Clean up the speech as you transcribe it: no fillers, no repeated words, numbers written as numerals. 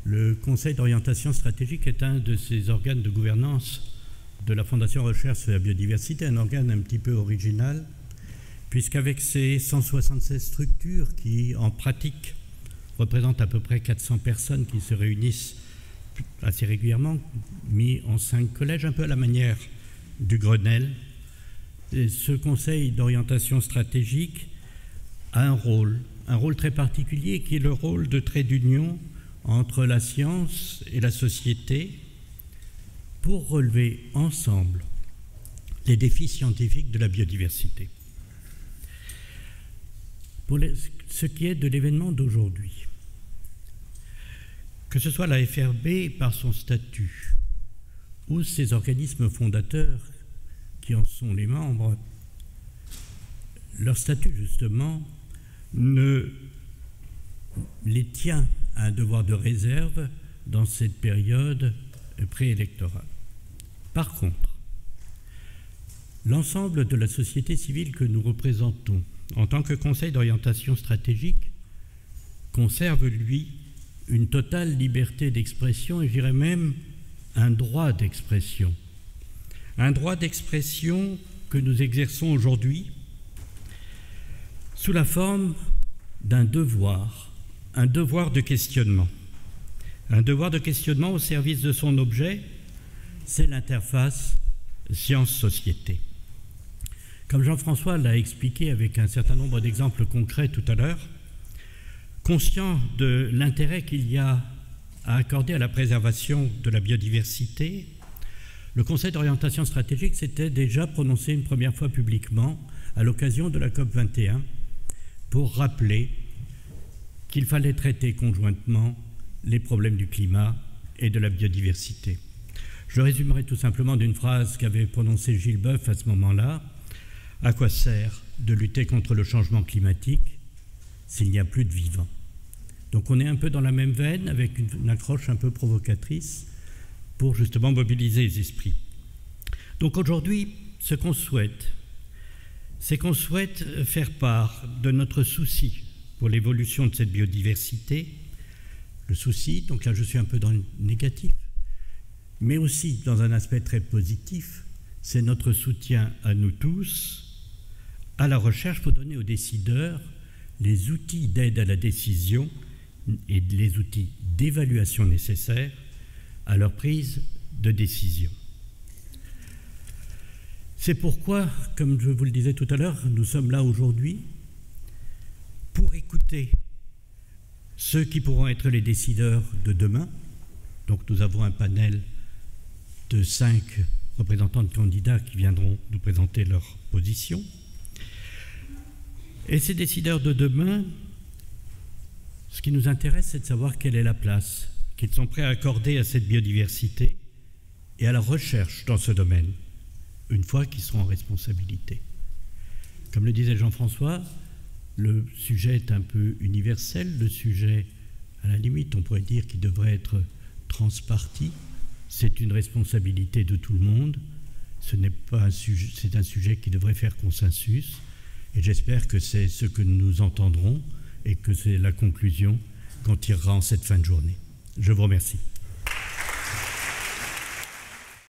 Le Conseil d'orientation stratégique est un de ces organes de gouvernance de la Fondation Recherche sur la biodiversité, un organe un petit peu original, puisqu'avec ses 176 structures qui, en pratique, représentent à peu près 400 personnes qui se réunissent assez régulièrement, mis en 5 collèges, un peu à la manière du Grenelle, et ce Conseil d'orientation stratégique a un rôle très particulier qui est le rôle de trait d'union entre la science et la société pour relever ensemble les défis scientifiques de la biodiversité. Pour ce qui est de l'événement d'aujourd'hui, que ce soit la FRB par son statut ou ses organismes fondateurs qui en sont les membres, leur statut justement ne les tient à un devoir de réserve dans cette période préélectorale. Par contre, l'ensemble de la société civile que nous représentons en tant que Conseil d'orientation stratégique conserve, lui, une totale liberté d'expression et je dirais même un droit d'expression. Un droit d'expression que nous exerçons aujourd'hui sous la forme d'un devoir, un devoir de questionnement. Un devoir de questionnement au service de son objet, c'est l'interface science-société. Comme Jean-François l'a expliqué avec un certain nombre d'exemples concrets tout à l'heure, conscient de l'intérêt qu'il y a à accorder à la préservation de la biodiversité, le Conseil d'orientation stratégique s'était déjà prononcé une première fois publiquement à l'occasion de la COP21 pour rappeler qu'il fallait traiter conjointement les problèmes du climat et de la biodiversité. Je résumerai tout simplement d'une phrase qu'avait prononcée Gilles Boeuf à ce moment-là. À quoi sert de lutter contre le changement climatique s'il n'y a plus de vivants? Donc on est un peu dans la même veine, avec une accroche un peu provocatrice pour justement mobiliser les esprits. Donc aujourd'hui, ce qu'on souhaite, c'est qu'on souhaite faire part de notre souci pour l'évolution de cette biodiversité. Le souci, donc là je suis un peu dans le négatif, mais aussi dans un aspect très positif, c'est notre soutien à nous tous, à la recherche pour donner aux décideurs les outils d'aide à la décision et les outils d'évaluation nécessaires à leur prise de décision. C'est pourquoi, comme je vous le disais tout à l'heure, nous sommes là aujourd'hui pour écouter ceux qui pourront être les décideurs de demain. Donc nous avons un panel de 5 représentants de candidats qui viendront nous présenter leur position. Et ces décideurs de demain, ce qui nous intéresse, c'est de savoir quelle est la place qu'ils sont prêts à accorder à cette biodiversité et à la recherche dans ce domaine, une fois qu'ils seront en responsabilité. Comme le disait Jean-François, le sujet est un peu universel, le sujet, à la limite, on pourrait dire qu'il devrait être transparti. C'est une responsabilité de tout le monde. Ce n'est pas un sujet, c'est un sujet qui devrait faire consensus. Et j'espère que c'est ce que nous entendrons et que c'est la conclusion qu'on tirera en cette fin de journée. Je vous remercie.